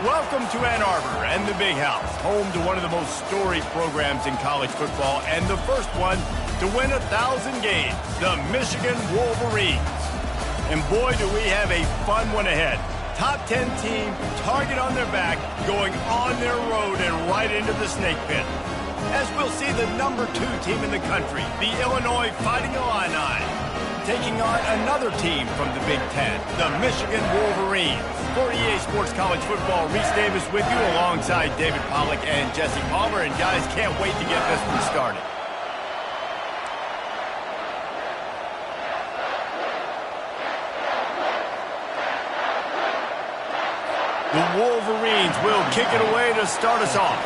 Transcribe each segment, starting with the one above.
Welcome to Ann Arbor and the Big House, home to one of the most storied programs in college football and the first one to win 1,000 games, the Michigan Wolverines. And boy, do we have a fun one ahead. Top 10 team, target on their back, going on their road and right into the snake pit. As we'll see the number 2 team in the country, the Illinois Fighting Illini, taking on another team from the Big Ten, the Michigan Wolverines. For EA Sports College Football, Reese Davis with you alongside David Pollack and Jesse Palmer. And guys, can't wait to get this one started. The Wolverines will kick it away to start us off.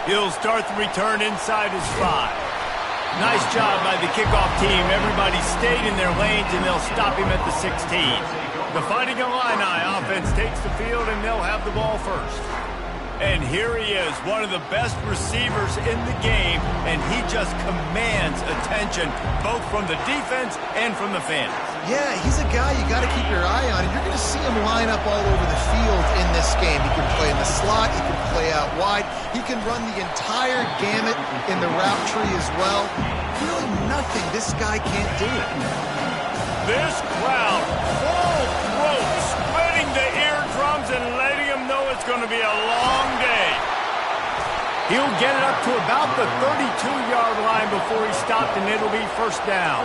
He'll start the return inside his 5. Nice job by the kickoff team. Everybody stayed in their lanes, and they'll stop him at the 16. The Fighting Illini offense takes the field, and they'll have the ball first. And here he is, one of the best receivers in the game, and he just commands attention, both from the defense and from the fans. Yeah, he's a guy you got to keep your eye on, and you're going to see him line up all over the field in this game. He can play in the slot, he can play out wide, he can run the entire gamut in the route tree as well. Really nothing this guy can't do. This crowd, full throat, splitting the eardrums and letting them know it's going to be a long day. He'll get it up to about the 32-yard line before he's stopped, and it'll be first down.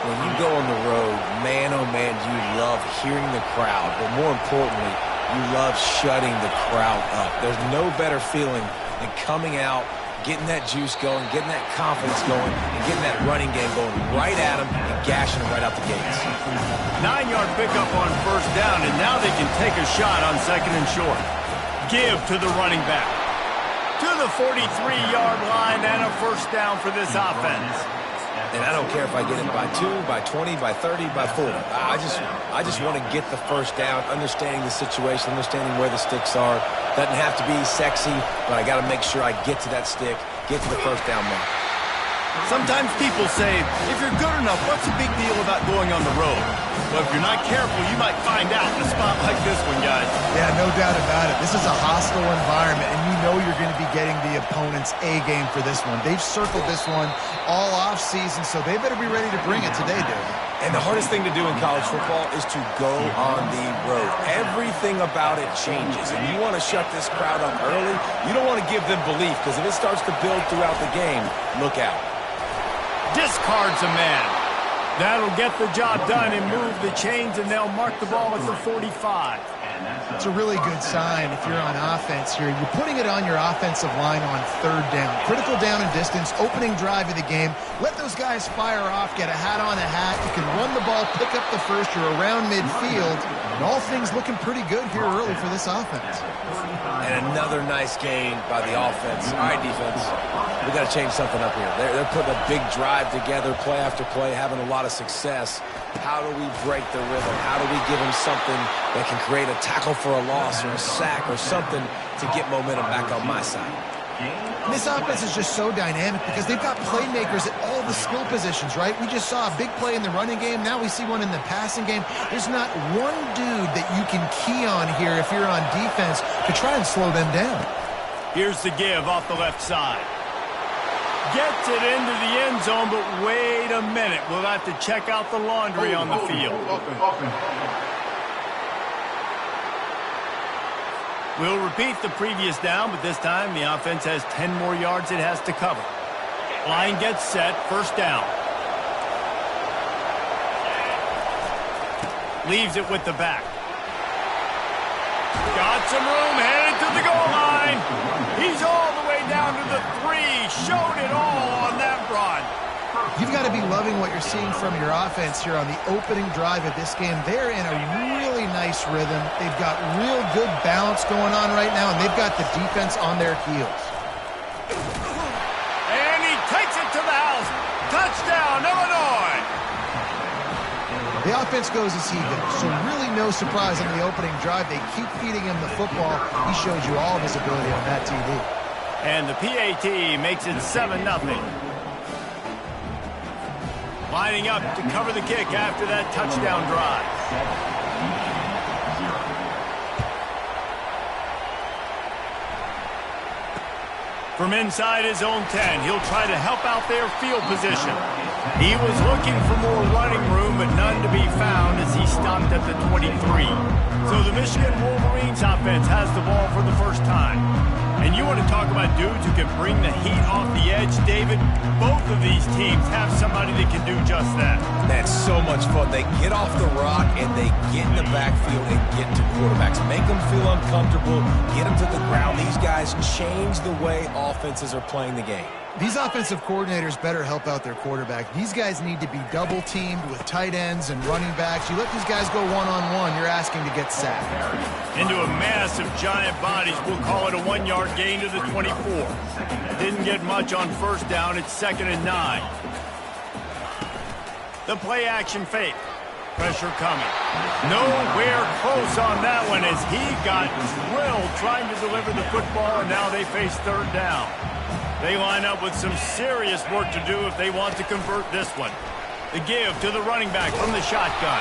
When you go on the road, man, oh man, you love hearing the crowd. But more importantly, you love shutting the crowd up. There's no better feeling than coming out, getting that juice going, getting that confidence going, and getting that running game going right at them and gashing them right out the gates. 9-yard pickup on first down, and now they can take a shot on second and short. Give to the running back. To the 43-yard line and a first down for this offense. And I don't care if I get it by 2, by 20, by 30, by 40. I just want to get the first down, understanding the situation, understanding where the sticks are. Doesn't have to be sexy, but I got to make sure I get to that stick, get to the first down mark. Sometimes people say, if you're good enough, what's the big deal about going on the road? Well, if you're not careful, you might find out in a spot like this one, guys. Yeah, no doubt about it. This is a hostile environment, and you know you're going to be getting the opponent's A game for this one. They've circled this one all off-season, so they better be ready to bring it today, David. And the hardest thing to do in college football is to go on the road. Everything about it changes, and you want to shut this crowd up early. You don't want to give them belief, because if it starts to build throughout the game, look out. Discards a man. That'll get the job done and move the chains, and they'll mark the ball at the 45. It's a really good sign if you're on offense here. You're putting it on your offensive line on third down. Critical down and distance, opening drive of the game. Let those guys fire off, get a hat on a hat. You can run the ball, pick up the first. You're around midfield. And all things looking pretty good here early for this offense. And another nice gain by the offense. All right, defense. We got to change something up here. They're putting a big drive together, play after play, having a lot of success. How do we break the rhythm? How do we give them something that can create a tackle for a loss or a sack or something to get momentum back on my side? And this offense is just so dynamic because they've got playmakers at all the skill positions, right? We just saw a big play in the running game. Now we see one in the passing game. There's not one dude that you can key on here if you're on defense to try and slow them down. Here's the give off the left side. Gets it into the end zone, but wait a minute. We'll have to check out the laundry on the field. We'll repeat the previous down, but this time the offense has 10 more yards it has to cover. Line gets set, first down. Leaves it with the back. Got some room, headed to the goal line. He's all the way down to the 3. Showed it all on that run. You've got to be loving what you're seeing from your offense here on the opening drive of this game. They're in a really nice rhythm. They've got real good balance going on right now, and they've got the defense on their heels. And he takes it to the house. Touchdown, Illinois. The offense goes as he goes, so really no surprise on the opening drive. They keep feeding him the football. He shows you all of his ability on that TV. And the PAT makes it 7-0. Lining up to cover the kick after that touchdown drive. From inside his own 10, he'll try to help out their field position. He was looking for more running room, but none to be found as he stopped at the 23. So the Michigan Wolverines offense has the ball for the first time. And you want to talk about dudes who can bring the heat off the edge, David? Both of these teams have somebody that can do just that. That's so much fun. They get off the rock and they get in the backfield and get to quarterbacks. Make them feel uncomfortable, get them to the ground. These guys change the way offenses are playing the game. These offensive coordinators better help out their quarterback. These guys need to be double-teamed with tight ends and running backs. You let these guys go one-on-one, you're asking to get sacked. Into a mass of giant bodies, we'll call it a 1-yard gain to the 24. Didn't get much on first down. It's 2nd and 9. The play-action fake. Pressure coming. Nowhere close on that one as he got drilled trying to deliver the football, and now they face 3rd down. They line up with some serious work to do if they want to convert this one. The give to the running back from the shotgun.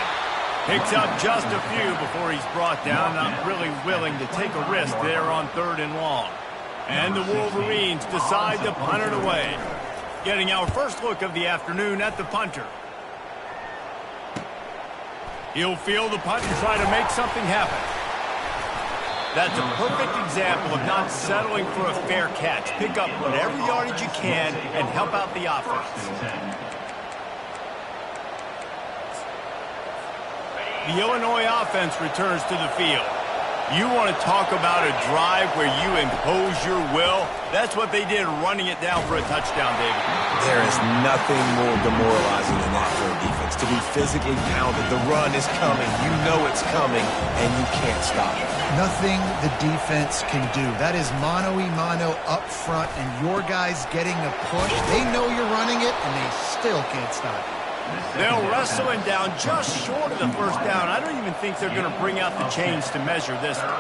Picks up just a few before he's brought down. Not really willing to take a risk there on 3rd and long. And the Wolverines decide to punt it away. Getting our first look of the afternoon at the punter. He'll field the punt and try to make something happen. That's a perfect example of not settling for a fair catch. Pick up whatever yardage you can and help out the offense. The Illinois offense returns to the field. You want to talk about a drive where you impose your will? That's what they did, running it down for a touchdown, David. There is nothing more demoralizing than that for a defense. To be physically pounded. The run is coming. You know it's coming, and you can't stop it. Nothing the defense can do. That is mano-a-mano up front, and your guys getting a push. They know you're running it, and they still can't stop it. They'll wrestle him down just short of the first down. I don't even think they're going to bring out the chains to measure this one.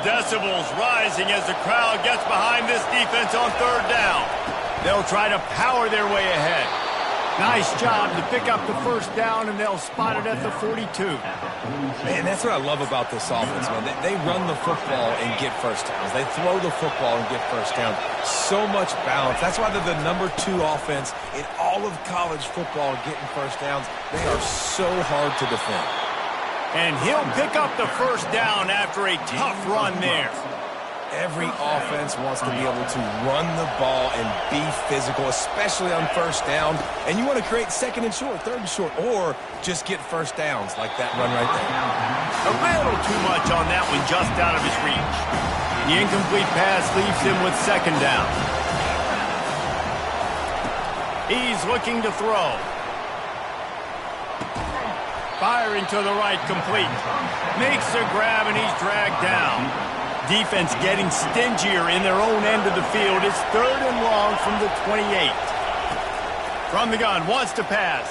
Decibels rising as the crowd gets behind this defense on 3rd down. They'll try to power their way ahead. Nice job to pick up the first down, and they'll spot it at the 42. Man, that's what I love about this offense, man. They run the football and get first downs. They throw the football and get first downs. So much balance. That's why they're the #2 offense in all of college football getting first downs. They are so hard to defend. And he'll pick up the first down after a tough run there. Every offense wants to be able to run the ball and be physical, especially on first down. And you want to create 2nd and short, 3rd and short, or just get first downs like that run right there. A little too much on that one, just out of his reach. The incomplete pass leaves him with 2nd down. He's looking to throw. Firing to the right, complete. Makes a grab, and he's dragged down. Defense getting stingier in their own end of the field. It's 3rd and long from the 28. From the gun, wants to pass.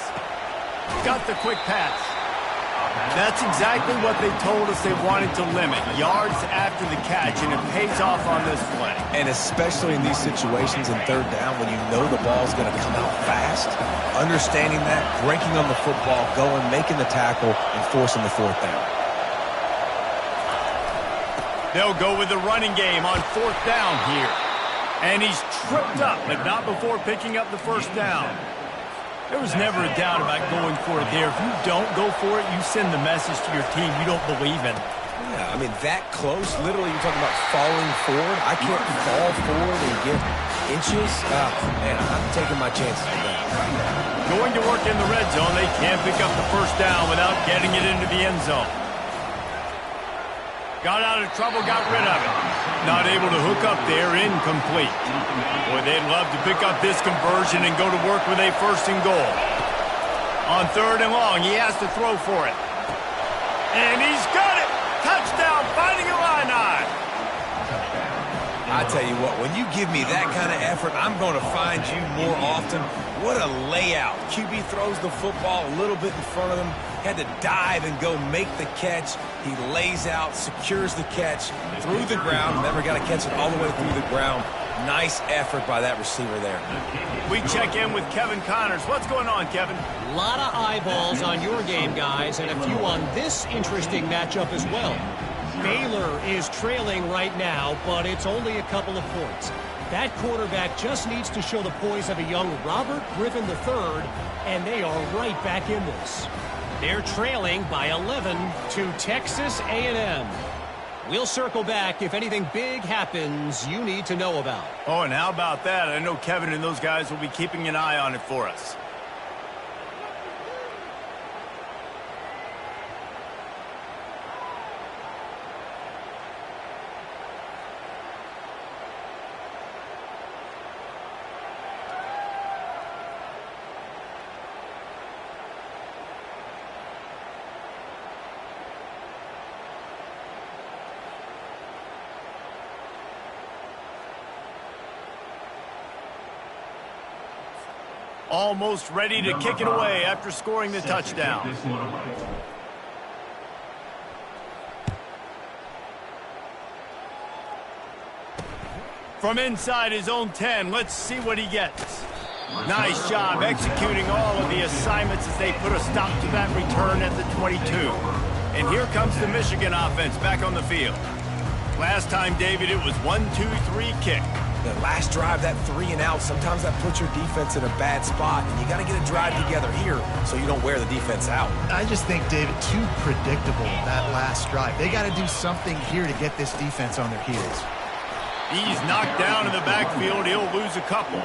Got the quick pass. That's exactly what they told us they wanted to limit. Yards after the catch, and it pays off on this play. And especially in these situations in 3rd down when you know the ball's going to come out fast, understanding that, breaking on the football, going, making the tackle, and forcing the 4th down. They'll go with the running game on 4th down here. And he's tripped up, but not before picking up the first down. There was never a doubt about going for it there. If you don't go for it, you send the message to your team you don't believe in. Yeah, I mean, that close, literally you're talking about falling forward. I can't fall forward and get inches. Man, I'm taking my chances with that. Going to work in the red zone, they can't pick up the first down without getting it into the end zone. Got out of trouble, got rid of it. Not able to hook up there, incomplete. Boy, they'd love to pick up this conversion and go to work with a 1st and goal. On 3rd and long, he has to throw for it. And he's got it! Touchdown, Fighting Illini! I tell you what, when you give me that kind of effort, I'm going to find you more often. What a layout. QB throws the football a little bit in front of him. Had to dive and go make the catch. He lays out, secures the catch through the ground. Never got to catch it all the way through the ground. Nice effort by that receiver there. We check in with Kevin Connors. What's going on, Kevin? A lot of eyeballs on your game, guys, and a few on this interesting matchup as well. Baylor is trailing right now, but it's only a couple of points. That quarterback just needs to show the poise of a young Robert Griffin III, and they are right back in this. They're trailing by 11 to Texas A&M. We'll circle back if anything big happens you need to know about. Oh, and how about that? I know Kevin and those guys will be keeping an eye on it for us. Almost ready to kick it away after scoring the touchdown. From inside his own 10, let's see what he gets. Nice job executing all of the assignments as they put a stop to that return at the 22. And here comes the Michigan offense back on the field. Last time, David, it was 1-2-3 kick. The last drive, that 3-and-out, sometimes that puts your defense in a bad spot, and you got to get a drive together here so you don't wear the defense out. I just think, David, too predictable, that last drive. They got to do something here to get this defense on their heels. He's knocked down in the backfield. He'll lose a couple.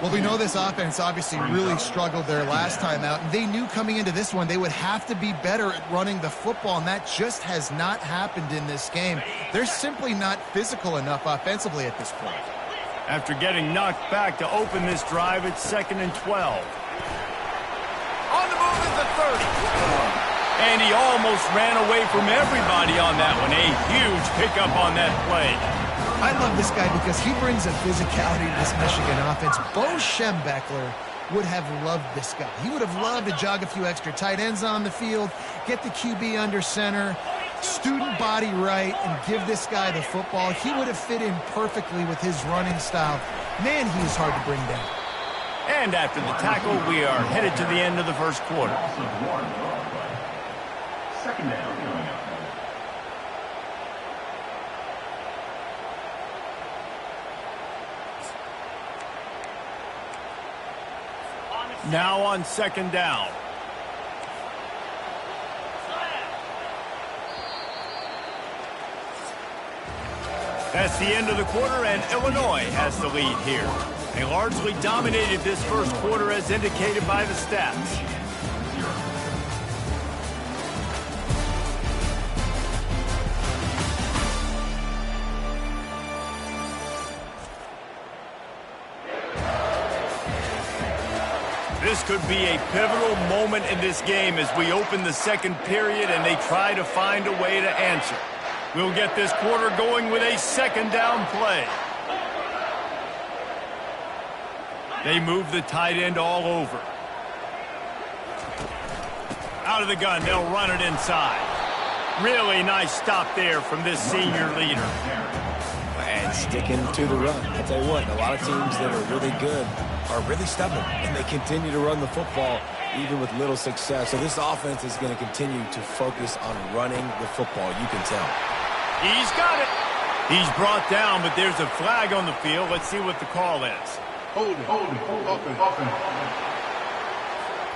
Well, we know this offense obviously really struggled their last time out. They knew coming into this one they would have to be better at running the football, and that just has not happened in this game. They're simply not physical enough offensively at this point. After getting knocked back to open this drive, it's 2nd and 12. On the move is the 30. And he almost ran away from everybody on that one. A huge pickup on that play. I love this guy because he brings a physicality to this Michigan offense. Bo Schembechler would have loved this guy. He would have loved to jog a few extra tight ends on the field, get the QB under center, student body right, and give this guy the football. He would have fit in perfectly with his running style. Man, he is hard to bring down. And after the tackle, we are headed to the end of the first quarter. Second down coming up. Now on 2nd down. That's the end of the quarter, and Illinois has the lead here. They largely dominated this first quarter as indicated by the stats. This could be a pivotal moment in this game as we open the second period and they try to find a way to answer. We'll get this quarter going with a 2nd down play. They move the tight end all over. Out of the gun, they'll run it inside. Really nice stop there from this senior leader. And sticking to the run. I'll tell you what, a lot of teams that are really good are really stubborn, and they continue to run the football even with little success. So this offense is going to continue to focus on running the football, you can tell. He's got it. He's brought down, but there's a flag on the field. Let's see what the call is. Holding.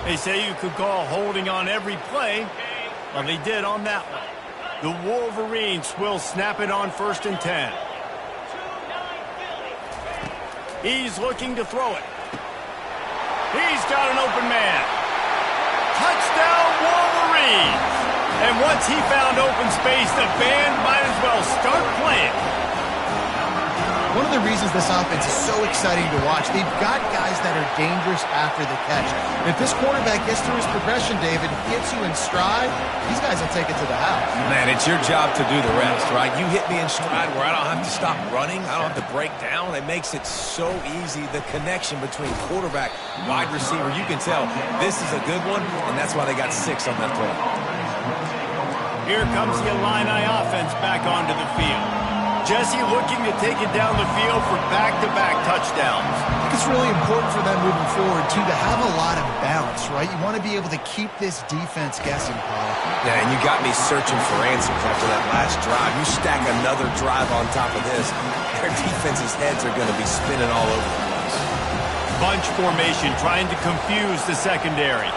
They say you could call holding on every play. Well, they did on that one. The Wolverines will snap it on 1st and 10. He's looking to throw it. He's got an open man. Touchdown, Wolverines! And once he found open space, the band might as well start playing. One of the reasons this offense is so exciting to watch, they've got guys that are dangerous after the catch. And if this quarterback gets through his progression, David, gets you in stride, these guys will take it to the house. Man, it's your job to do the rest, right? You hit me in stride where I don't have to stop running. I don't have to break down. It makes it so easy. The connection between quarterback, wide receiver, you can tell this is a good one, and that's why they got 6 on that play. Here comes the Illini offense back onto the field. Jesse looking to take it down the field for back-to-back touchdowns. I think it's really important for them moving forward, too, to have a lot of balance, right? You want to be able to keep this defense guessing, Paul. Yeah, and you got me searching for answers after that last drive. You stack another drive on top of this, their defense's heads are going to be spinning all over the place. Bunch formation trying to confuse the secondary.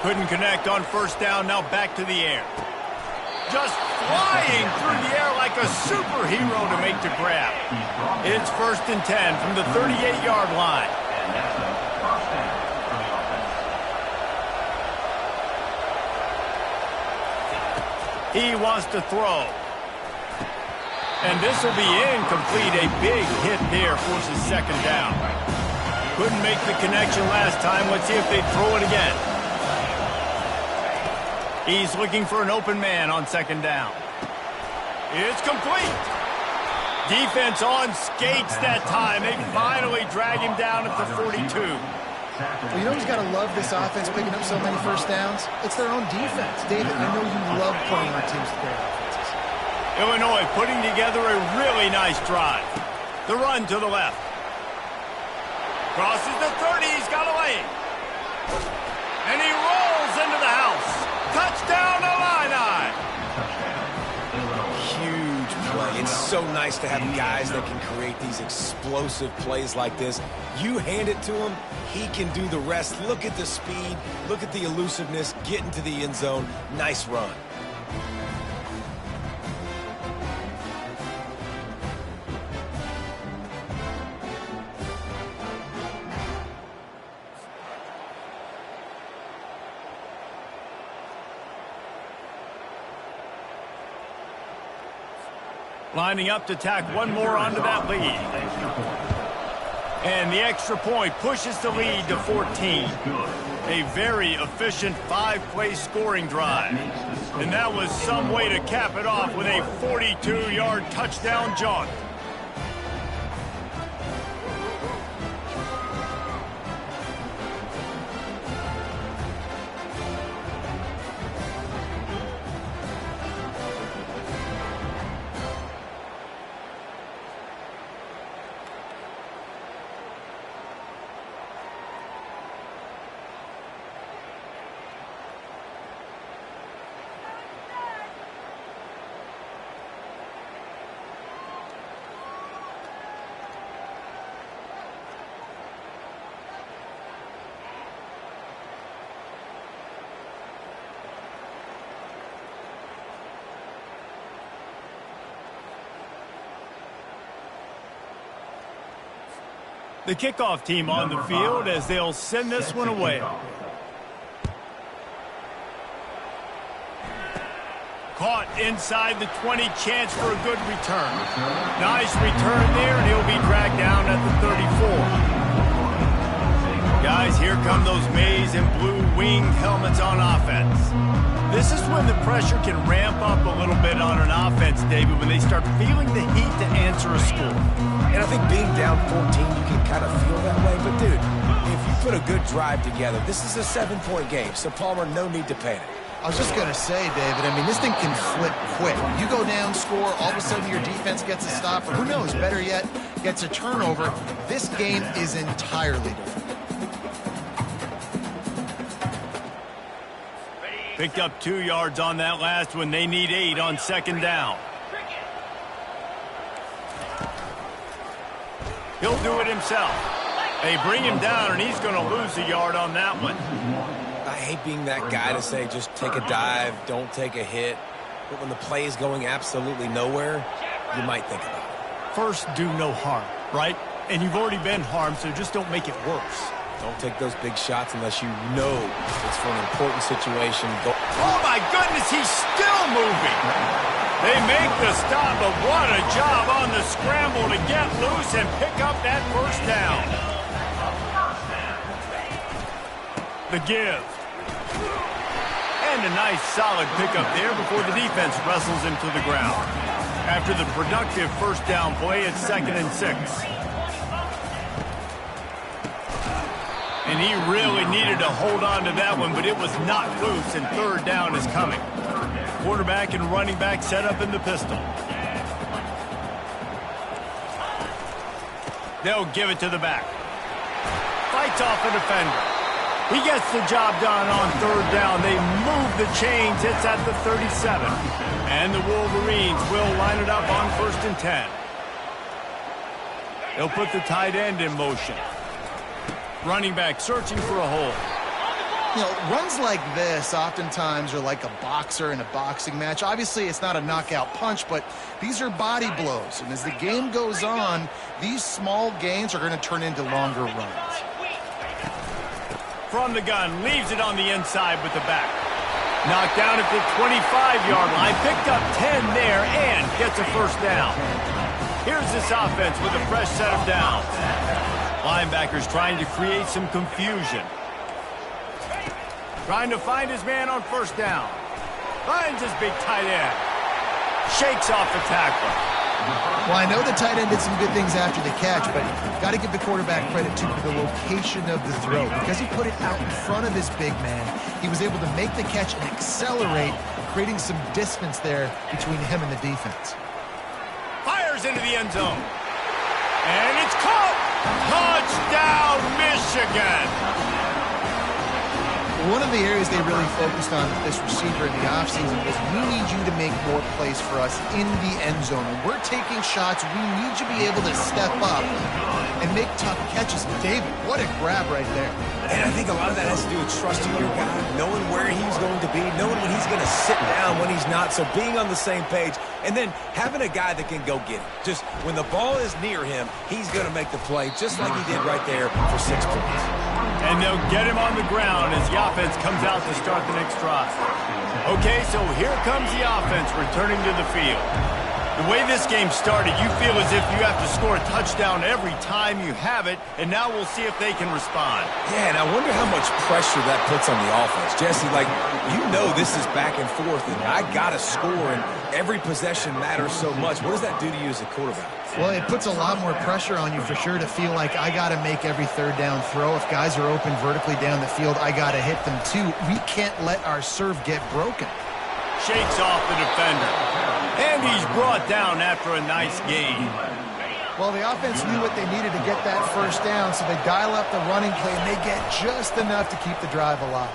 Couldn't connect on first down, now back to the air. Just flying through the air like a superhero to make the grab. It's 1st and 10 from the 38-yard line. He wants to throw. And this will be incomplete. A big hit there forces 2nd down. Couldn't make the connection last time. Let's see if they throw it again. He's looking for an open man on 2nd down. It's complete. Defense on skates that time. They finally drag him down at the 42. Well, you know who's got to love this offense picking up so many first downs? It's their own defense. David, I know you love playing on teams with great offenses. Illinois putting together a really nice drive. The run to the left. Crosses the 30. He's got a lane. And he rolls into the house. Touchdown, Illini! Huge play. It's so nice to have guys that can create these explosive plays like this. You hand it to him, he can do the rest. Look at the speed. Look at the elusiveness. Get into the end zone. Nice run. Lining up to tack one more onto that lead. And the extra point pushes the lead to 14. A very efficient 5-play scoring drive. And that was some way to cap it off with a 42-yard touchdown jaunt. The kickoff team on the field as they'll send this one away. Caught inside the 20, chance for a good return. Nice return there, and he'll be dragged down at the 34. Guys, here come those maize and blue winged helmets on offense. This is when the pressure can ramp up a little bit on an offense, David, when they start feeling the heat to answer a score. And I think being down 14, you can kind of feel that way. But, dude, if you put a good drive together, this is a 7-point game. So, Palmer, no need to panic. I was just going to say, David, I mean, this thing can flip quick. You go down, score, all of a sudden your defense gets a stop, or who knows, better yet, gets a turnover. This game is entirely different. Picked up 2 yards on that last one. They need 8 on 2nd down. He'll do it himself. They bring him down, and he's going to lose a yard on that one. I hate being that guy to say just take a dive, don't take a hit. But when the play is going absolutely nowhere, you might think about it. First, do no harm, right? And you've already been harmed, so just don't make it worse. Don't take those big shots unless you know it's for an important situation. Oh, my goodness, he's still moving. They make the stop, but what a job on the scramble to get loose and pick up that first down. The give. And a nice solid pickup there before the defense wrestles him to the ground. After the productive first down play, it's 2nd and 6. And he really needed to hold on to that one, but it was not loose, and 3rd down is coming. Quarterback and running back set up in the pistol. They'll give it to the back. Fights off a defender. He gets the job done on third down. They move the chains. It's at the 37. And the Wolverines will line it up on 1st and 10. They'll put the tight end in motion. Running back searching for a hole. You know, runs like this oftentimes are like a boxer in a boxing match. Obviously, it's not a knockout punch, but these are body blows. And as the game goes on, these small gains are going to turn into longer runs. From the gun, leaves it on the inside with the back. Knocked down at the 25-yard line, picked up 10 there, and gets a first down. Here's this offense with a fresh set of downs. Linebackers trying to create some confusion. Trying to find his man on first down. Finds his big tight end. Shakes off the tackler. Well, I know the tight end did some good things after the catch, but got to give the quarterback credit, too, for the location of the throw. Because he put it out in front of his big man, he was able to make the catch and accelerate, creating some distance there between him and the defense. Fires into the end zone. And it's caught. Touchdown, Michigan. One of the areas they really focused on with this receiver in the offseason was we need you to make more plays for us in the end zone. When we're taking shots, we need you to be able to step up and make tough catches. David, what a grab right there. And I think a lot of that has to do with trusting your guy, knowing where he's going to be, knowing when he's going to sit down, when he's not. So being on the same page, and then having a guy that can go get it. Just when the ball is near him, he's going to make the play, just like he did right there for 6 points. And they'll get him on the ground as the offense comes out to start the next drive. Okay, so here comes the offense returning to the field. The way this game started, you feel as if you have to score a touchdown every time you have it, and now we'll see if they can respond. Yeah, and I wonder how much pressure that puts on the offense. Jesse, like, you know this is back and forth, and I got to score, and every possession matters so much. What does that do to you as a quarterback? Well, it puts a lot more pressure on you for sure to feel like I got to make every third down throw. If guys are open vertically down the field, I got to hit them too. We can't let our serve get broken. Shakes off the defender. And he's brought down after a nice gain. Well, the offense knew what they needed to get that first down, so they dial up the running play, and they get just enough to keep the drive alive.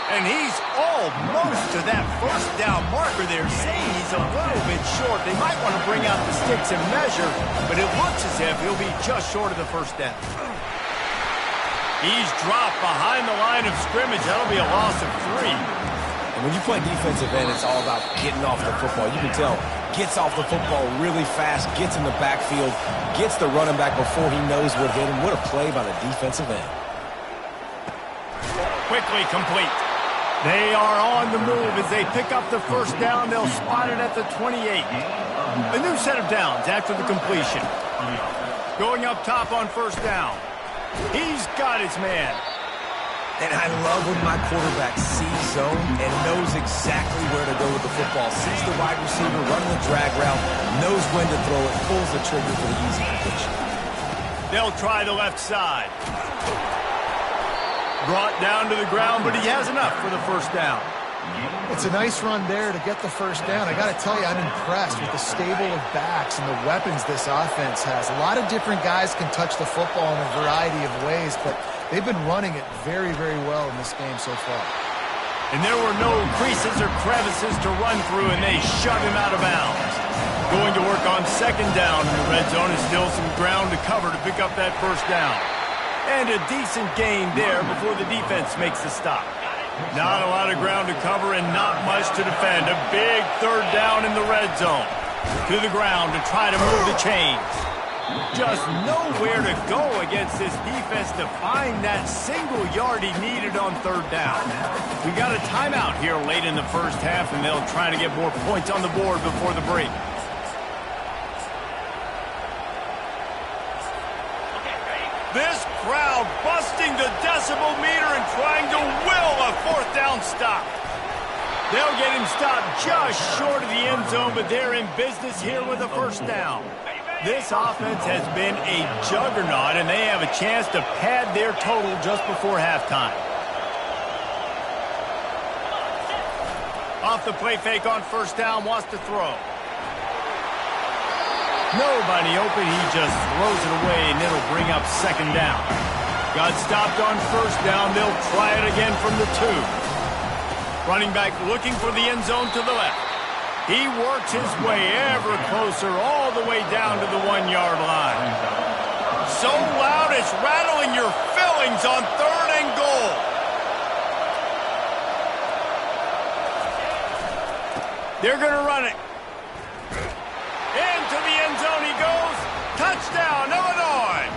And he's almost to that first down marker there, saying he's a little bit short. They might want to bring out the sticks and measure, but it looks as if he'll be just short of the first down. He's dropped behind the line of scrimmage. That'll be a loss of 3. And when you play defensive end, it's all about getting off the football. You can tell, gets off the football really fast, gets in the backfield, gets the running back before he knows what hit him. What a play by the defensive end. Quickly complete. They are on the move as they pick up the first down. They'll spot it at the 28. A new set of downs after the completion. Going up top on first down. He's got his man. And I love when my quarterback sees zone and knows exactly where to go with the football. Sees the wide receiver running the drag route, knows when to throw it, pulls the trigger for the easy completion. They'll try the left side. Brought down to the ground, but he has enough for the first down. It's a nice run there to get the first down. I got to tell you, I'm impressed with the stable of backs and the weapons this offense has. A lot of different guys can touch the football in a variety of ways, but they've been running it very, very well in this game so far. And there were no creases or crevices to run through, and they shove him out of bounds. Going to work on second down in the red zone is still some ground to cover to pick up that first down. And a decent gain there before the defense makes the stop. Not a lot of ground to cover and not much to defend. A big third down in the red zone. To the ground to try to move the chains. Just nowhere to go against this defense to find that single yard he needed on third down. We got a timeout here late in the first half, and they'll try to get more points on the board before the break. This crowd busting the decibel meter and trying to will a fourth down stop. They'll get him stopped just short of the end zone, but they're in business here with a first down. This offense has been a juggernaut, and they have a chance to pad their total just before halftime. Off the play fake on first down, wants to throw. Nobody open. He just throws it away, and it'll bring up second down. Got stopped on first down. They'll try it again from the 2. Running back looking for the end zone to the left. He works his way ever closer all the way down to the 1-yard line. So loud it's rattling your fillings on 3rd and goal. They're going to run it. Into the end zone he goes. Touchdown, Illinois.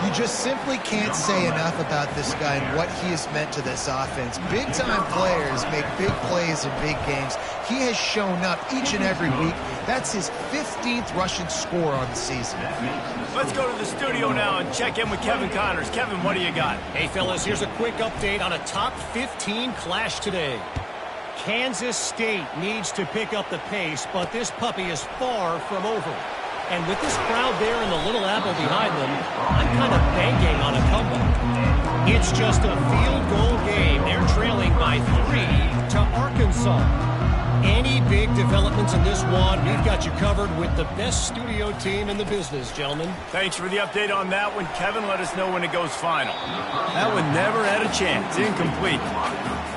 You just simply can't say enough about this guy and what he has meant to this offense. Big-time players make big plays in big games. He has shown up each and every week. That's his 15th rushing score on the season. Let's go to the studio now and check in with Kevin Connors. Kevin, what do you got? Hey, fellas, here's a quick update on a top 15 clash today. Kansas State needs to pick up the pace, but this puppy is far from over. And with this crowd there and the Little Apple behind them, I'm kind of banking on a comeback. It's just a field goal game. They're trailing by 3 to Arkansas. Any big developments in this one, we've got you covered with the best studio team in the business, gentlemen. Thanks for the update on that one. Kevin, let us know when it goes final. That one never had a chance. Incomplete.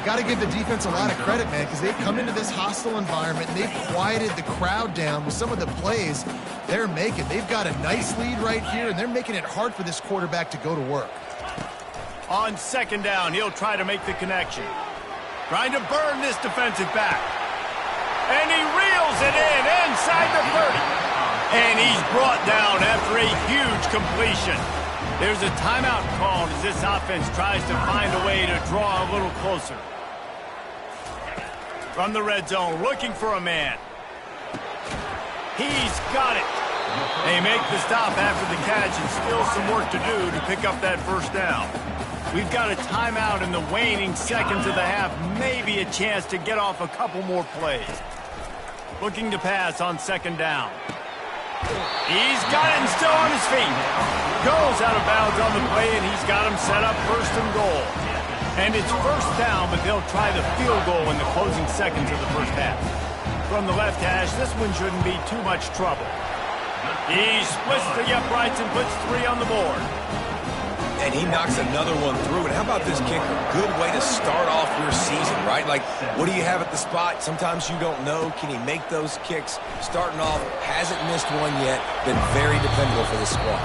Got to give the defense a lot of credit, man, because they've come into this hostile environment and they've quieted the crowd down with some of the plays they're making. They've got a nice lead right here, and they're making it hard for this quarterback to go to work. On second down, he'll try to make the connection. Trying to burn this defensive back. And he reels it in inside the 30. And he's brought down after a huge completion. There's a timeout called as this offense tries to find a way to draw a little closer. From the red zone, looking for a man. He's got it. They make the stop after the catch and still some work to do to pick up that first down. We've got a timeout in the waning seconds of the half. Maybe a chance to get off a couple more plays. Looking to pass on second down. He's got it and still on his feet. Goes out of bounds on the play, and he's got him set up first and goal. And it's first down, but they'll try the field goal in the closing seconds of the first half. From the left hash, this one shouldn't be too much trouble. He splits the uprights and puts 3 on the board. And he knocks another one through. And how about this kick? A good way to start off your season, right? Like, what do you have at the spot? Sometimes you don't know. Can he make those kicks? Starting off, hasn't missed one yet. Been very dependable for the squad.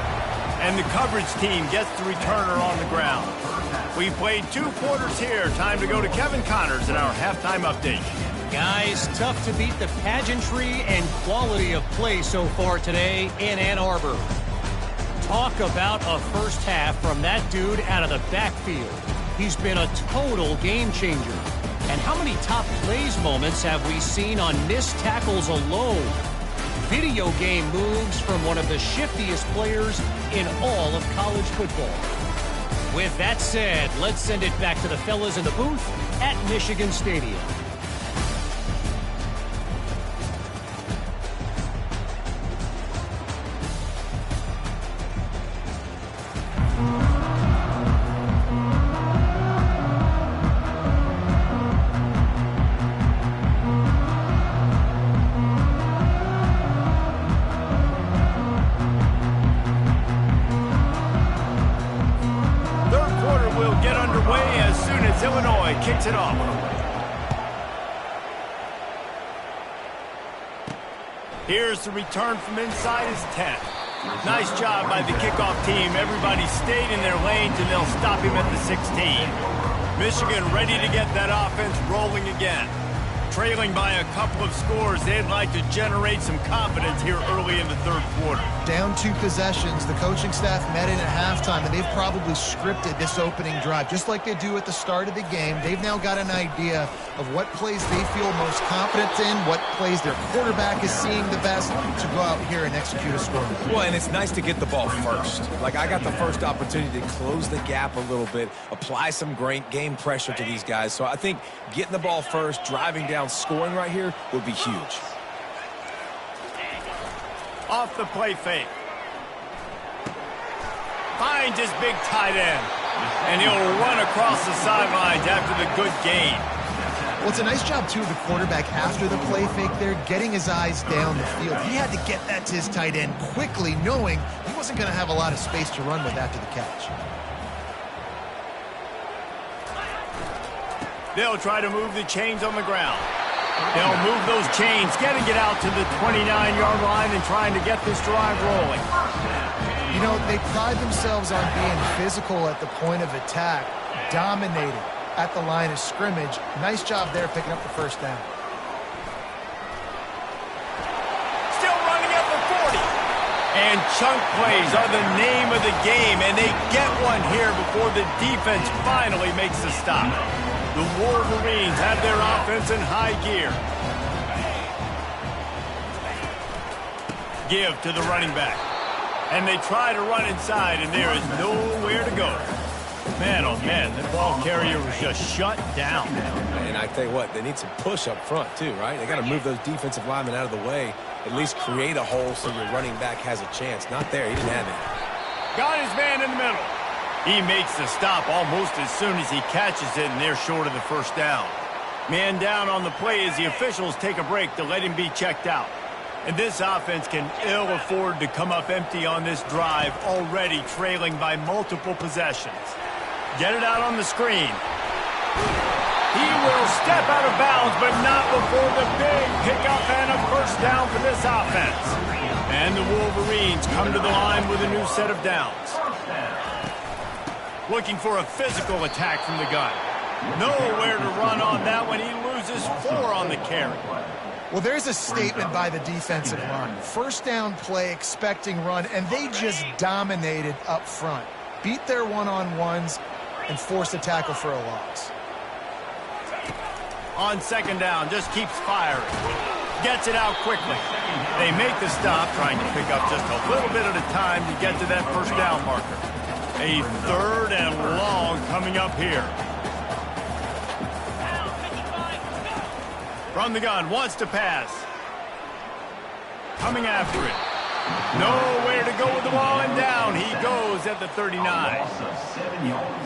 And the coverage team gets the returner on the ground. We played 2 quarters here. Time to go to Kevin Connors in our halftime update. Guys, tough to beat the pageantry and quality of play so far today in Ann Arbor. Talk about a first half from that dude out of the backfield. He's been a total game changer. And how many top plays moments have we seen on missed tackles alone? Video game moves from one of the shiftiest players in all of college football. With that said, let's send it back to the fellas in the booth at Michigan Stadium. Illinois kicks it off. Here's the return from inside his 10. Nice job by the kickoff team. Everybody stayed in their lanes, and they'll stop him at the 16. Michigan ready to get that offense rolling again. Trailing by a couple of scores, they'd like to generate some confidence here early in the third quarter. Down 2 possessions, the coaching staff met in at halftime, and they've probably scripted this opening drive, just like they do at the start of the game. They've now got an idea of what plays they feel most confident in, what plays their quarterback is seeing the best to go out here and execute a score. Well, and it's nice to get the ball first. Like, I got the first opportunity to close the gap a little bit, apply some great game pressure to these guys. So I think getting the ball first, driving down, scoring right here would be huge. Off the play fake. Finds his big tight end. And he'll run across the sidelines after the good gain. Well, it's a nice job, too, of the quarterback after the play fake there, getting his eyes down the field. He had to get that to his tight end quickly, knowing he wasn't going to have a lot of space to run with after the catch. They'll try to move the chains on the ground. They'll move those chains, getting it out to the 29-yard line and trying to get this drive rolling. You know, they pride themselves on being physical at the point of attack, dominating at the line of scrimmage. Nice job there picking up the first down. Still running at the 40. And chunk plays are the name of the game, and they get one here before the defense finally makes the stop. The Wolverines have their offense in high gear. Give to the running back. And they try to run inside, and there is nowhere to go. Man, oh man, the ball carrier was just shut down. And I tell you what, they need some push up front too, right? They got to move those defensive linemen out of the way, at least create a hole so your running back has a chance. Not there, he didn't have it. Got his man in the middle. He makes the stop almost as soon as he catches it, and they're short of the first down. Man down on the play as the officials take a break to let him be checked out. And this offense can ill afford to come up empty on this drive, already trailing by multiple possessions. Get it out on the screen. He will step out of bounds, but not before the big pickup and a first down for this offense. And the Wolverines come to the line with a new set of downs. Looking for a physical attack from the gun. Nowhere to run on that one. He loses 4 on the carry. Well, there's a statement by the defensive line. First down play, expecting run, and they just dominated up front. Beat their one-on-ones and forced a tackle for a loss. On second down, just keeps firing. Gets it out quickly. They make the stop, trying to pick up just a little bit at a time to get to that first down marker. A 3rd and long coming up here. From the gun, wants to pass. Coming after it. Nowhere to go with the ball, and down he goes at the 39.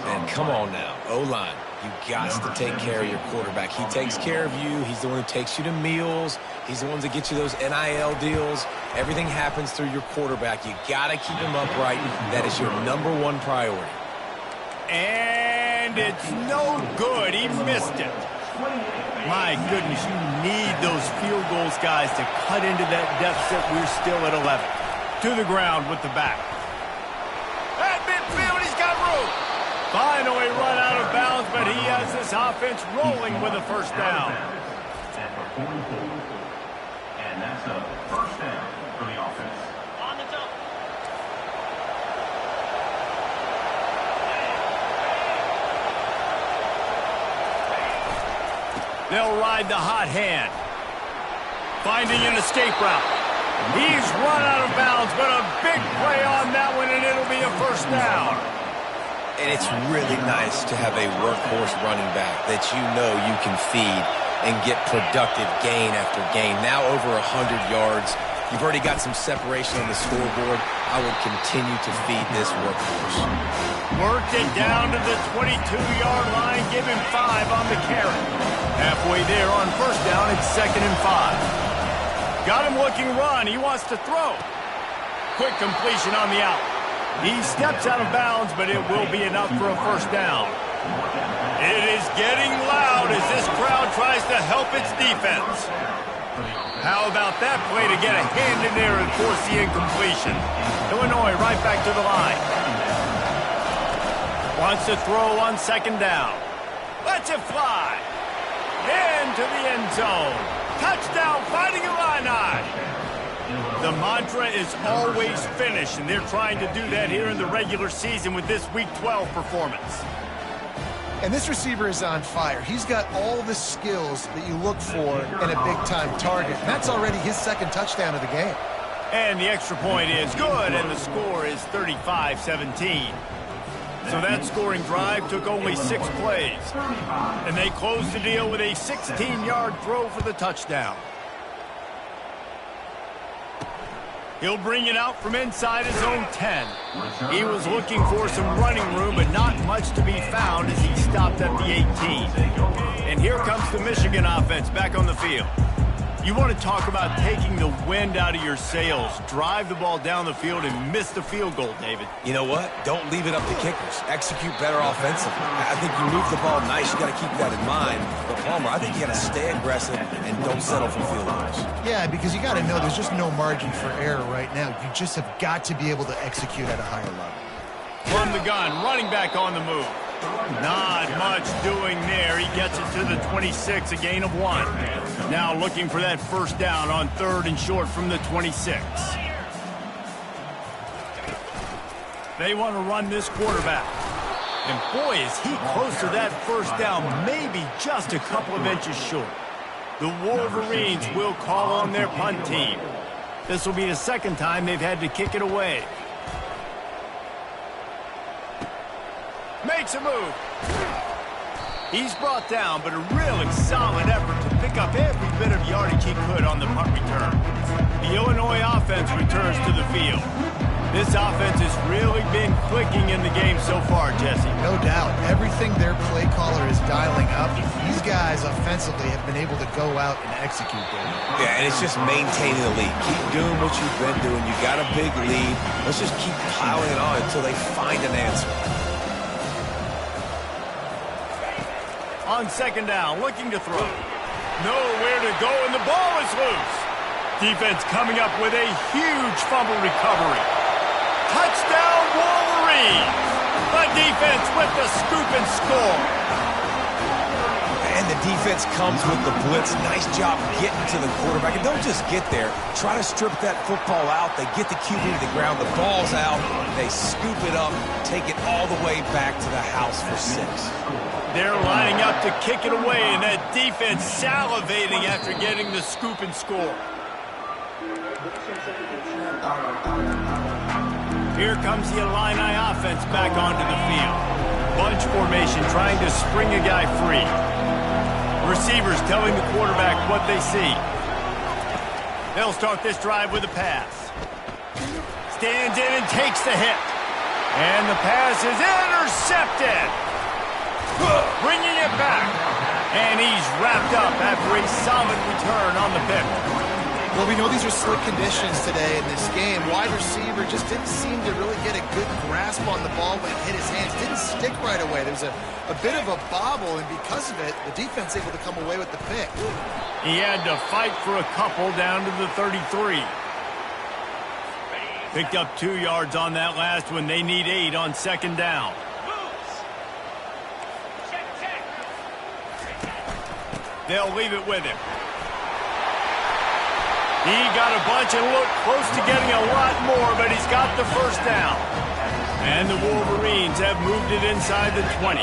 And come on now, O-line. You got to take care of your quarterback. He takes care of you. He's the one who takes you to meals. He's the one that gets you those NIL deals. Everything happens through your quarterback. You got to keep him upright. That is your #1 priority. And it's no good. He missed it. My goodness, you need those field goals, guys, to cut into that deficit. We're still at 11. To the ground with the back. At midfield, he's got room. Finally run out of bounds, but he has this offense rolling with a first down. And that's a first down for the offense. On the top. They'll ride the hot hand. Finding an escape route. He's run out of bounds, but a big play on that one, and it'll be a first down. And it's really nice to have a workhorse running back that you know you can feed and get productive gain after gain. Now over 100 yards. You've already got some separation on the scoreboard. I would continue to feed this workhorse. Worked it down to the 22-yard line. Give him 5 on the carry. Halfway there on first down, it's 2nd and 5. Got him looking run. He wants to throw. Quick completion on the out. He steps out of bounds, but it will be enough for a first down. It is getting loud as this crowd tries to help its defense. How about that play to get a hand in there and force the incompletion? Illinois right back to the line. Wants to throw on second down. Lets it fly. Into the end zone. Touchdown, Fighting Illini. The mantra is always finish, and they're trying to do that here in the regular season with this Week 12 performance. And this receiver is on fire. He's got all the skills that you look for in a big-time target. And that's already his 2nd touchdown of the game. And the extra point is good, and the score is 35-17. So that scoring drive took only 6 plays. And they closed the deal with a 16-yard throw for the touchdown. He'll bring it out from inside his own 10. He was looking for some running room, but not much to be found as he stopped at the 18. And here comes the Michigan offense back on the field. You want to talk about taking the wind out of your sails. Drive the ball down the field and miss the field goal, David. You know what? Don't leave it up to kickers. Execute better offensively. I think you move the ball nice. You got to keep that in mind. But, Palmer, I think you got to stay aggressive and don't settle for field goals. Yeah, because you got to know there's just no margin for error right now. You just have got to be able to execute at a higher level. From the gun, running back on the move. Not much doing there. He gets it to the 26, a gain of 1. Now looking for that first down on 3rd and short from the 26. They want to run this quarterback. And boy, is he close to that first down, maybe just a couple of inches short. The Wolverines will call on their punt team. This will be the second time they've had to kick it away. Makes a move. He's brought down, but a really solid effort to pick up every bit of yardage he could on the punt return. The Illinois offense returns to the field. This offense has really been clicking in the game so far, Jesse. No doubt. Everything their play caller is dialing up, these guys offensively have been able to go out and execute there. Yeah, and it's just maintaining the lead. Keep doing what you've been doing. You got a big lead. Let's just keep piling it on until they find an answer. On 2nd down, looking to throw. Nowhere to go, and the ball is loose. Defense coming up with a huge fumble recovery. Touchdown, Wolverines! The defense with the scoop and score. And the defense comes with the blitz. Nice job getting to the quarterback. And don't just get there. Try to strip that football out. They get the QB to the ground. The ball's out. They scoop it up, take it all the way back to the house for 6. They're lining up to kick it away, and that defense salivating after getting the scoop and score. Here comes the Illini offense back onto the field. Bunch formation trying to spring a guy free. Receivers telling the quarterback what they see. They'll start this drive with a pass. Stands in and takes the hit. And the pass is intercepted. Bringing it back. And he's wrapped up after a solid return on the pick. Well, we know these are slick conditions today in this game. Wide receiver just didn't seem to really get a good grasp on the ball when it hit his hands. Didn't stick right away. There was a bit of a bobble, and because of it, the defense able to come away with the pick. He had to fight for a couple down to the 33. Picked up 2 yards on that last one. They need 8 on 2nd down. They'll leave it with him. He got a bunch and looked close to getting a lot more, but he's got the first down. And the Wolverines have moved it inside the 20.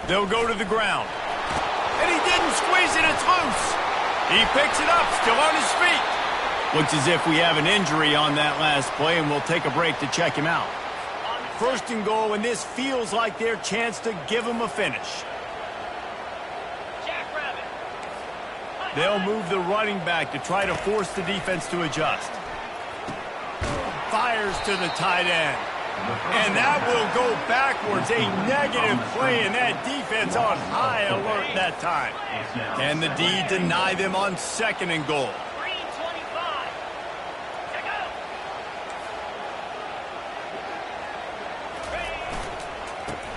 They'll go to the ground. And he didn't squeeze it, it's loose. He picks it up, still on his feet. Looks as if we have an injury on that last play, and we'll take a break to check him out. 1st and goal, and this feels like their chance to give him a finish. They'll move the running back to try to force the defense to adjust. Fires to the tight end. And that will go backwards. A negative play, and that defense on high alert that time. And the D deny them on 2nd and goal.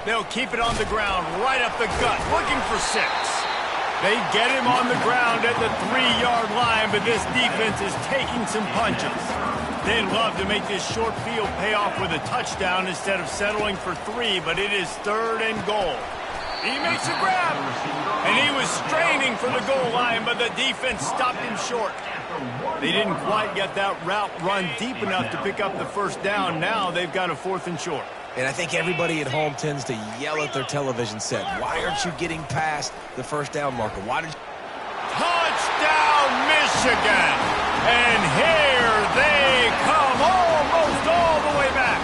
They'll keep it on the ground, right up the gut, looking for 6. They get him on the ground at the 3-yard line, but this defense is taking some punches. They'd love to make this short field pay off with a touchdown instead of settling for 3, but it is 3rd and goal. He makes a grab, and he was straining for the goal line, but the defense stopped him short. They didn't quite get that route run deep enough to pick up the first down. Now they've got a 4th and short. And I think everybody at home tends to yell at their television set, why aren't you getting past the first down marker? Why did you... Touchdown, Michigan! And here they come almost all the way back.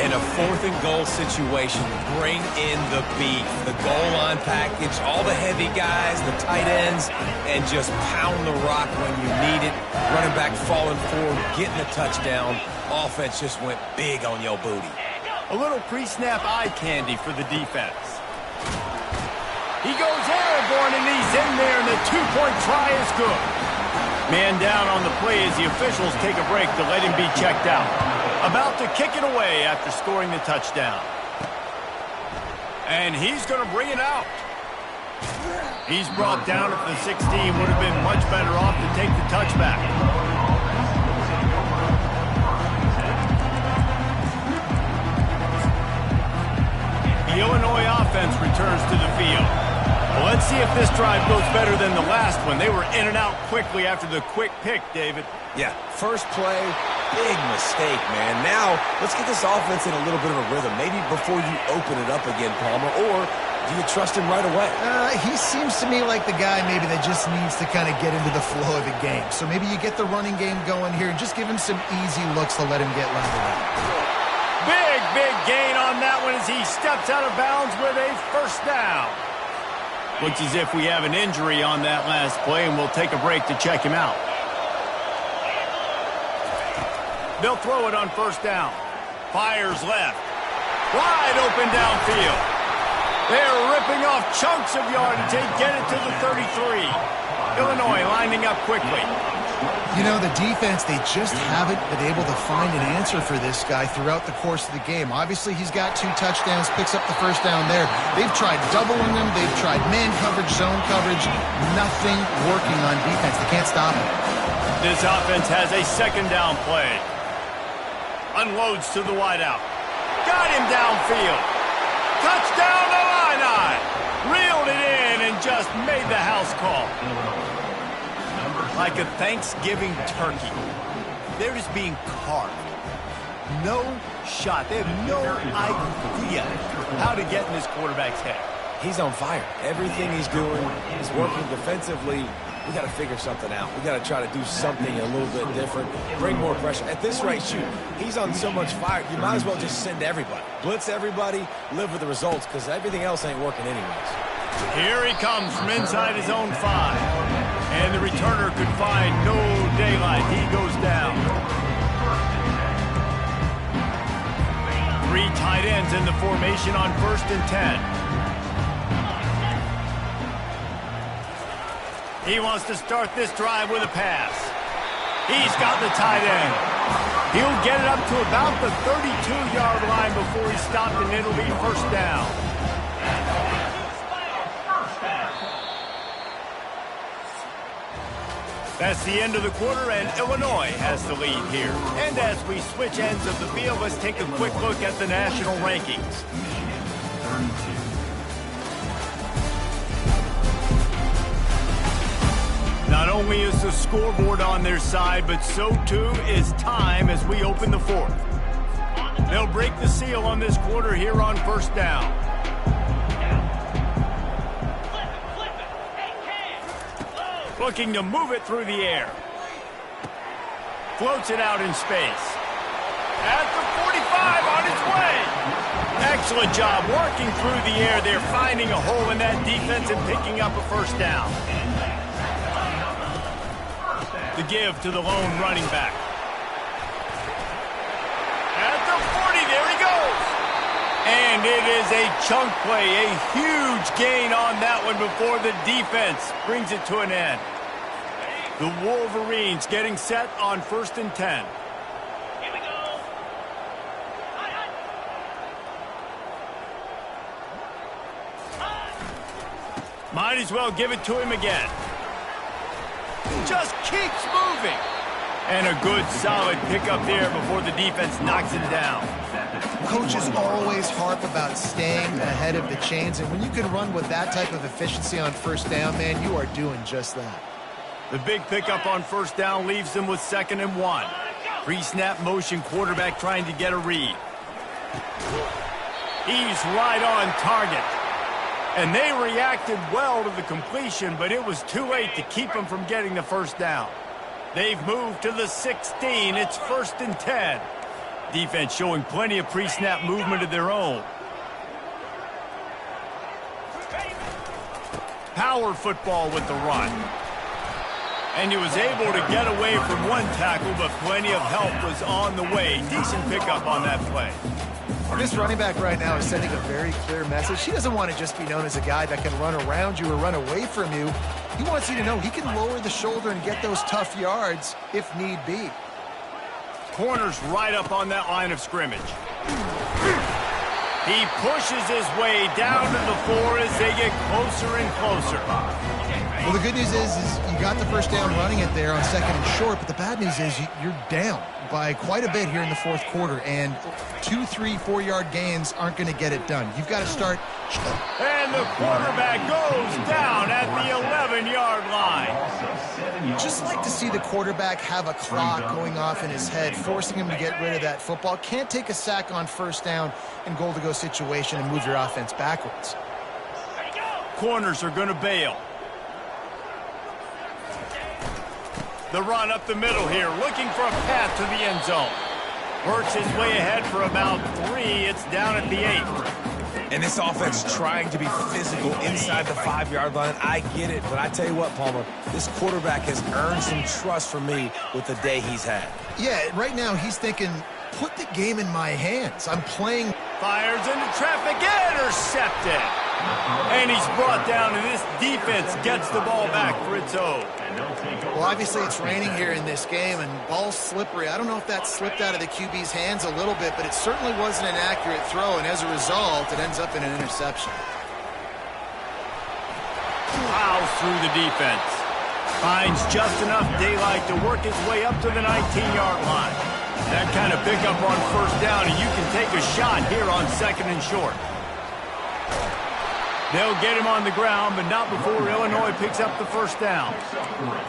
And a 4th and goal situation, bring in the beef, the goal line package, all the heavy guys, the tight ends, and just pound the rock when you need it. Running back falling forward, getting the touchdown. Offense just went big on your booty. A little pre-snap eye candy for the defense. He goes airborne, and he's in there, and the two-point try is good. Man down on the play as the officials take a break to let him be checked out. About to kick it away after scoring the touchdown. And he's going to bring it out. He's brought down at the 16. Would have been much better off to take the touchback. The Illinois offense returns to the field. Well, let's see if this drive goes better than the last one. They were in and out quickly after the quick pick, David. Yeah, first play, big mistake, man. Now, let's get this offense in a little bit of a rhythm. Maybe before you open it up again, Palmer, or do you trust him right away? He seems to me like the guy maybe that just needs to kind of get into the flow of the game. So maybe you get the running game going here and just give him some easy looks to let him get landed out. Big gain on that one as he steps out of bounds with a first down. Looks as if we have an injury on that last play, and we'll take a break to check him out. They'll throw it on first down. Fires left. Wide open downfield. They're ripping off chunks of yardage. They get it to the 33. Illinois lining up quickly. You know, the defense, they just haven't been able to find an answer for this guy throughout the course of the game. Obviously, he's got 2 touchdowns, picks up the first down there. They've tried doubling him. They've tried man coverage, zone coverage. Nothing working on defense. They can't stop him. This offense has a second down play. Unloads to the wideout. Got him downfield. Touchdown Illini. Reeled it in and just made the house call. Like a Thanksgiving turkey. They're just being carved. No shot. They have no idea how to get in this quarterback's head. He's on fire. Everything he's doing is working defensively. We got to figure something out. We got to try to do something a little bit different. Bring more pressure. At this rate, shoot, he's on so much fire, you might as well just send everybody. Blitz everybody, live with the results, because everything else ain't working anyways. Here he comes from inside his own 5. And the returner could find no daylight. He goes down. 3 tight ends in the formation on 1st and 10. He wants to start this drive with a pass. He's got the tight end. He'll get it up to about the 32-yard line before he's stopped, and it'll be first down. That's the end of the quarter, and Illinois has the lead here. And as we switch ends of the field, let's take a quick look at the national rankings. Not only is the scoreboard on their side, but so too is time as we open the 4th. They'll break the seal on this quarter here on first down. Looking to move it through the air. Floats it out in space. At the 45 on its way. Excellent job working through the air. They're finding a hole in that defense and picking up a first down. The give to the lone running back. At the 40, there he goes. And it is a chunk play, a huge gain on that one before the defense brings it to an end. The Wolverines getting set on 1st and 10. Here we go. Might as well give it to him again. Just keeps moving. And a good solid pickup there before the defense knocks him down. Coaches always harp about staying ahead of the chains, and when you can run with that type of efficiency on first down, man, you are doing just that. The big pickup on first down leaves them with 2nd and 1. Pre-snap motion, quarterback trying to get a read. He's right on target. And they reacted well to the completion, but it was too late to keep him from getting the first down. They've moved to the 16. It's 1st and 10. Defense showing plenty of pre-snap movement of their own. Power football with the run. And he was able to get away from one tackle, but plenty of help was on the way. Decent pickup on that play. This running back right now is sending a very clear message. He doesn't want to just be known as a guy that can run around you or run away from you. He wants you to know he can lower the shoulder and get those tough yards if need be. Corner's right up on that line of scrimmage. He pushes his way down to the 4 as they get closer and closer. Well, the good news is you got the first down running it there on 2nd and short, but the bad news is you're down by quite a bit here in the 4th quarter, and 2, 3, 4-yard gains aren't going to get it done. You've got to start. And the quarterback goes down at the 11-yard line. Just like to see the quarterback have a clock going off in his head, forcing him to get rid of that football. Can't take a sack on first down in goal-to-go situation and move your offense backwards. Corners are going to bail. The run up the middle here, looking for a path to the end zone. Works his way ahead for about 3. It's down at the 8. And this offense trying to be physical inside the 5-yard line. I get it, but I tell you what, Palmer, this quarterback has earned some trust from me with the day he's had. Yeah, right now he's thinking, put the game in my hands. I'm playing. Fires into traffic, intercepted. And he's brought down, and this defense gets the ball back for its own. Well, obviously it's raining here in this game, and ball's slippery. I don't know if that slipped out of the QB's hands a little bit, but it certainly wasn't an accurate throw, and as a result, it ends up in an interception. Plows through the defense. Finds just enough daylight to work his way up to the 19-yard line. That kind of pickup on first down, and you can take a shot here on 2nd and short. They'll get him on the ground, but not before Illinois picks up the first down.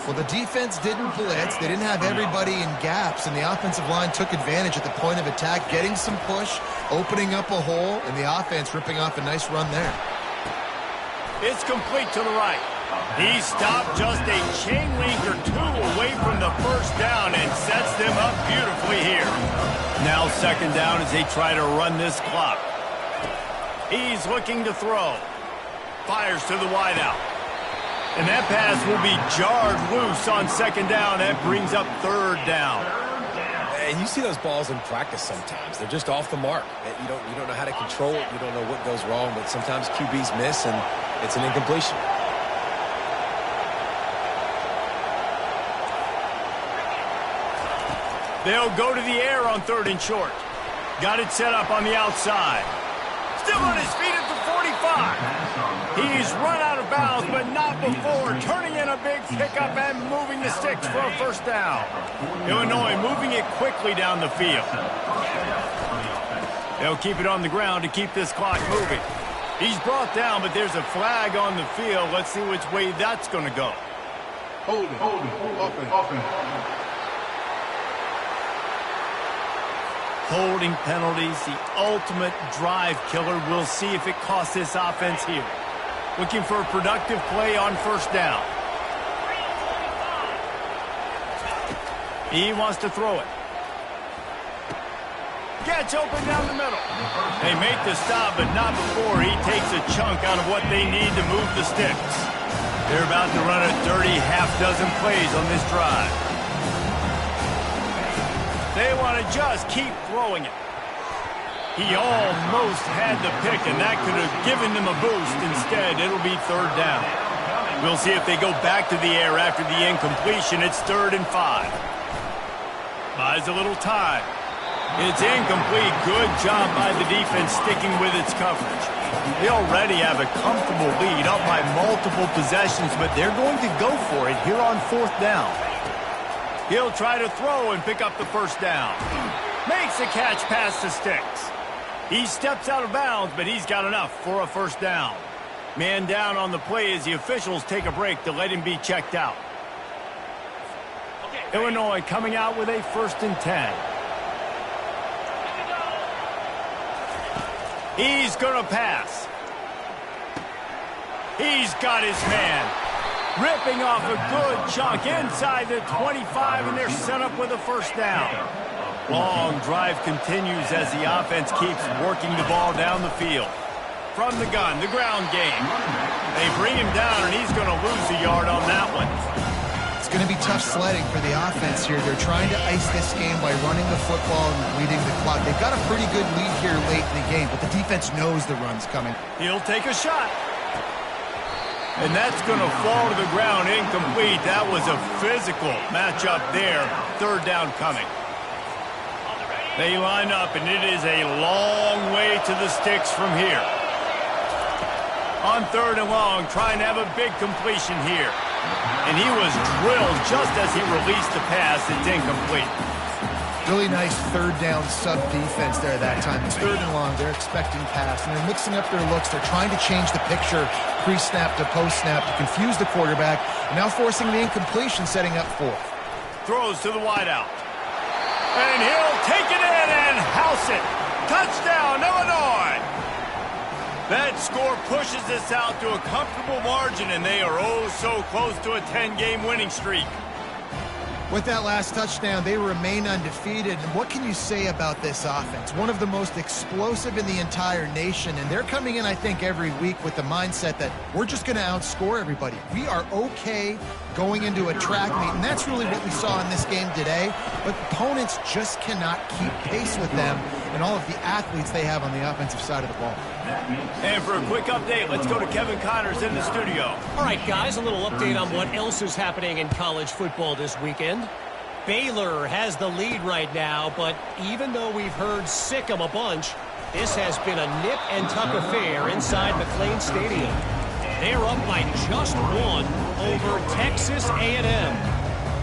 Well, the defense didn't blitz. They didn't have everybody in gaps, and the offensive line took advantage at the point of attack, getting some push, opening up a hole, and the offense ripping off a nice run there. It's complete to the right. He stopped just a chain link or 2 away from the first down and sets them up beautifully here. Now 2nd down as they try to run this clock. He's looking to throw. Fires to the wideout. And that pass will be jarred loose on 2nd down. That brings up 3rd down. And you see those balls in practice sometimes. They're just off the mark. You don't know how to control it. You don't know what goes wrong, but sometimes QBs miss, and it's an incompletion. They'll go to the air on 3rd and short. Got it set up on the outside. Still on his feet at the 45. He's run out of bounds, but not before turning in a big pickup and moving the sticks for a first down. Illinois moving it quickly down the field. They'll keep it on the ground to keep this clock moving. He's brought down, but there's a flag on the field. Let's see which way that's going to go. Hold it. Offense. Holding penalties, the ultimate drive killer. We'll see if it costs this offense here. Looking for a productive play on first down. He wants to throw it. Gets open down the middle. They make the stop, but not before he takes a chunk out of what they need to move the sticks. They're about to run a dirty half-dozen plays on this drive. They want to just keep throwing it. He almost had the pick, and that could have given them a boost. Instead, it'll be 3rd down. We'll see if they go back to the air after the incompletion. It's 3rd and 5. Buys a little time. It's incomplete. Good job by the defense sticking with its coverage. They already have a comfortable lead, up by multiple possessions, but they're going to go for it here on 4th down. He'll try to throw and pick up the first down. Makes a catch past the sticks. He steps out of bounds, but he's got enough for a first down. Man down on the play as the officials take a break to let him be checked out. Illinois coming out with a 1st and 10. He's going to pass. He's got his man. Ripping off a good chunk inside the 25, and they're set up with a first down. Long drive continues as the offense keeps working the ball down the field. From the gun, the ground game. They bring him down, and he's going to lose a yard on that one. It's going to be tough sledding for the offense here. They're trying to ice this game by running the football and leading the clock. They've got a pretty good lead here late in the game, but the defense knows the run's coming. He'll take a shot. And that's going to fall to the ground incomplete. That was a physical matchup there. Third down coming. They line up, and it is a long way to the sticks from here. On third and long, trying to have a big completion here. And he was drilled just as he released the pass. It's incomplete. Really nice third down sub defense there that time. It's third and long. They're expecting pass, and they're mixing up their looks. They're trying to change the picture pre-snap to post-snap to confuse the quarterback, and now forcing the incompletion, setting up fourth. Throws to the wideout. And he'll take it in and house it. Touchdown, Illinois! That score pushes us out to a comfortable margin, and they are oh so close to a 10-game winning streak. With that last touchdown, they remain undefeated. And what can you say about this offense? One of the most explosive in the entire nation, and they're coming in, I think, every week with the mindset that we're just going to outscore everybody. We are okay going into a track meet, and that's really what we saw in this game today. But opponents just cannot keep pace with them and all of the athletes they have on the offensive side of the ball. And for a quick update, let's go to Kevin Connors in the studio. All right, guys, a little update on what else is happening in college football this weekend. Baylor has the lead right now, but even though we've heard sick 'em a bunch, this has been a nip-and-tuck affair inside McLean Stadium. They're up by just one over Texas A&M.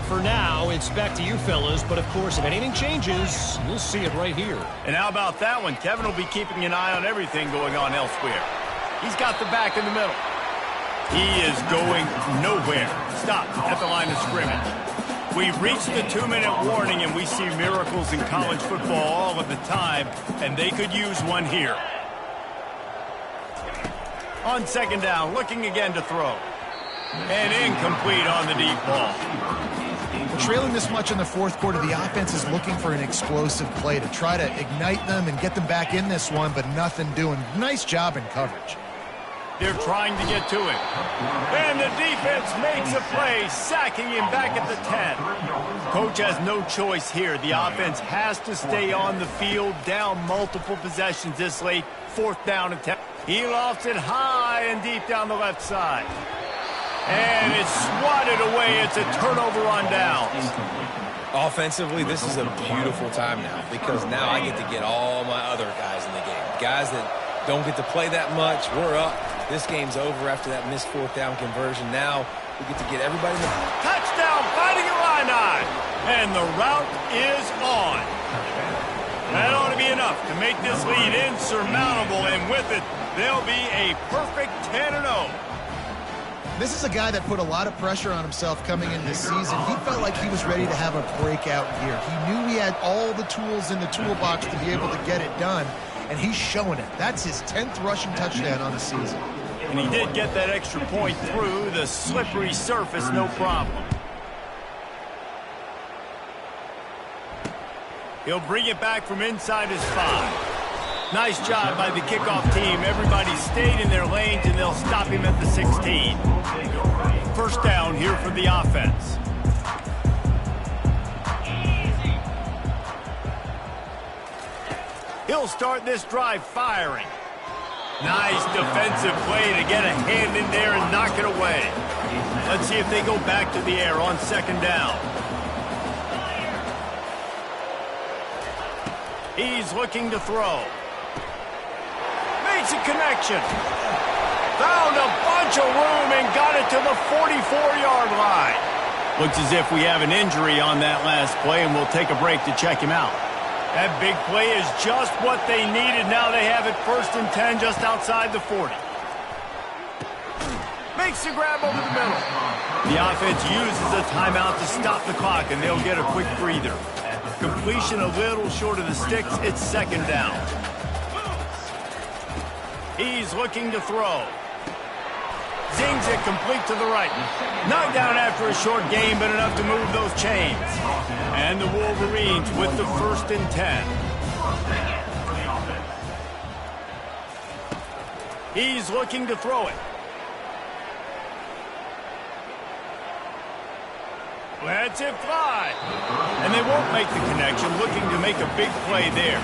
For now, it's back to you fellas, but of course, if anything changes, you'll see it right here. And how about that one? Kevin will be keeping an eye on everything going on elsewhere. He's got the back in the middle. He is going nowhere. Stop at the line of scrimmage. We've reached the 2-minute warning, and we see miracles in college football all of the time, and they could use one here. On second down, looking again to throw. And incomplete on the deep ball. Trailing this much in the fourth quarter, the offense is looking for an explosive play to try to ignite them and get them back in this one, but nothing doing. Nice job in coverage. They're trying to get to him. And the defense makes a play, sacking him back at the 10. Coach has no choice here. The offense has to stay on the field, down multiple possessions this late. Fourth down and 10. He lofts it high and deep down the left side. And it's swatted away. It's a turnover on downs. Offensively, this is a beautiful time now because now I get to get all my other guys in the game. Guys that don't get to play that much. We're up. This game's over after that missed fourth down conversion. Now we get to get everybody in the touchdown, Fighting Illini. And the route is on. That ought to be enough to make this lead insurmountable, and with it, they'll be a perfect 10-0. This is a guy that put a lot of pressure on himself coming into this season. He felt like he was ready to have a breakout year. He knew he had all the tools in the toolbox to be able to get it done, and he's showing it. That's his 10th rushing touchdown on the season. And he did get that extra point through the slippery surface, no problem. He'll bring it back from inside his 5. Nice job by the kickoff team. Everybody stayed in their lanes, and they'll stop him at the 16. First down here for the offense. He'll start this drive firing. Nice defensive play to get a hand in there and knock it away. Let's see if they go back to the air on second down. He's looking to throw. Makes a connection. Found a bunch of room and got it to the 44-yard line. Looks as if we have an injury on that last play, and we'll take a break to check him out. That big play is just what they needed. Now they have it 1st and 10 just outside the 40. Makes the grab over the middle. The offense uses a timeout to stop the clock, and they'll get a quick breather. Completion a little short of the sticks. It's second down. He's looking to throw. Zings it complete to the right. Knocked down after a short gain, but enough to move those chains. And the Wolverines with the 1st and 10. He's looking to throw it. Lets it fly. And they won't make the connection, looking to make a big play there.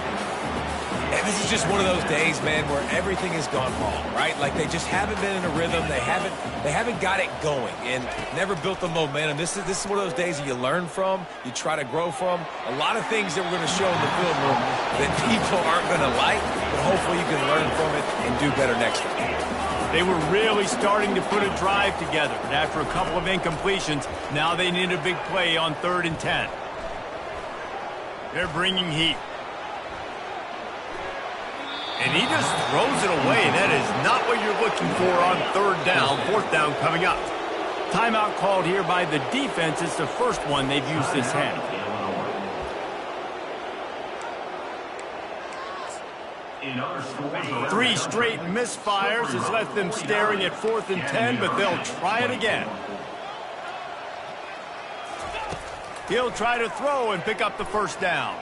And this is just one of those days, man, where everything has gone wrong, right? Like they just haven't been in a rhythm. They haven't got it going and never built the momentum. This is one of those days that you learn from, you try to grow from. A lot of things that we're going to show in the film room that people aren't going to like, but hopefully you can learn from it and do better next time. They were really starting to put a drive together, and after a couple of incompletions, now they need a big play on 3rd and 10. They're bringing heat. And he just throws it away. That is not what you're looking for on 3rd down, 4th down coming up. Timeout called here by the defense. It's the first one they've used this half. Three straight misfires has left them staring at 4th and 10, but they'll try it again. He'll try to throw and pick up the 1st down.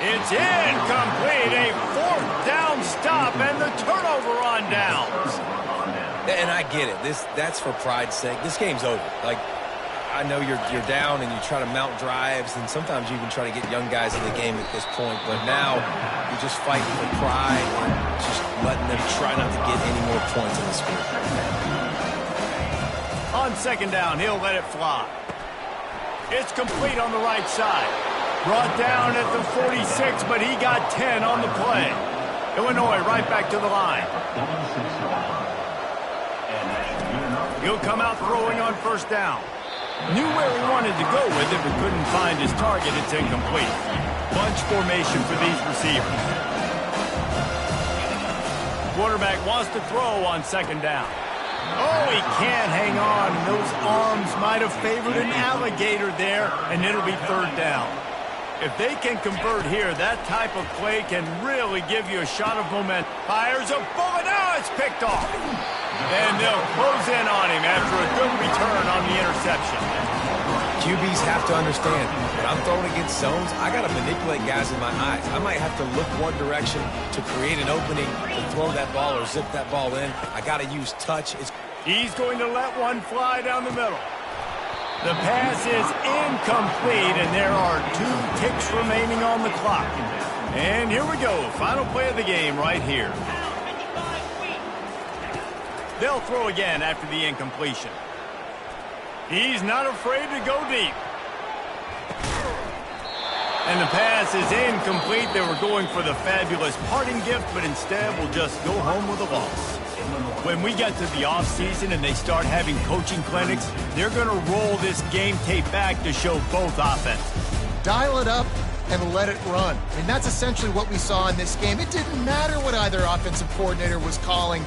It's incomplete, a 4th down stop, and the turnover on downs. And I get it. That's for pride's sake. This game's over. Like, I know you're down and you try to mount drives, and sometimes you even try to get young guys in the game at this point. But now you're just fighting for pride and just letting them try not to get any more points in the score. On 2nd down, he'll let it fly. It's complete on the right side. Brought down at the 46, but he got 10 on the play. Illinois right back to the line. He'll come out throwing on 1st down. Knew where he wanted to go with it, but couldn't find his target. It's incomplete. Bunch formation for these receivers. Quarterback wants to throw on 2nd down. Oh, he can't hang on. Those arms might have favored an alligator there, and it'll be 3rd down. If they can convert here, that type of play can really give you a shot of momentum. Fires a bullet. Now it's picked off. And they'll close in on him after a good return on the interception. QBs have to understand, when I'm throwing against zones, I got to manipulate guys in my eyes. I might have to look one direction to create an opening to throw that ball or zip that ball in. I got to use touch. He's going to let one fly down the middle. The pass is incomplete, and there are 2 ticks remaining on the clock. And here we go, final play of the game right here. They'll throw again after the incompletion. He's not afraid to go deep. And the pass is incomplete. They were going for the fabulous parting gift, but instead will just go home with a loss. When we get to the offseason and they start having coaching clinics, they're going to roll this game tape back to show both offenses. Dial it up and let it run. And that's essentially what we saw in this game. It didn't matter what either offensive coordinator was calling.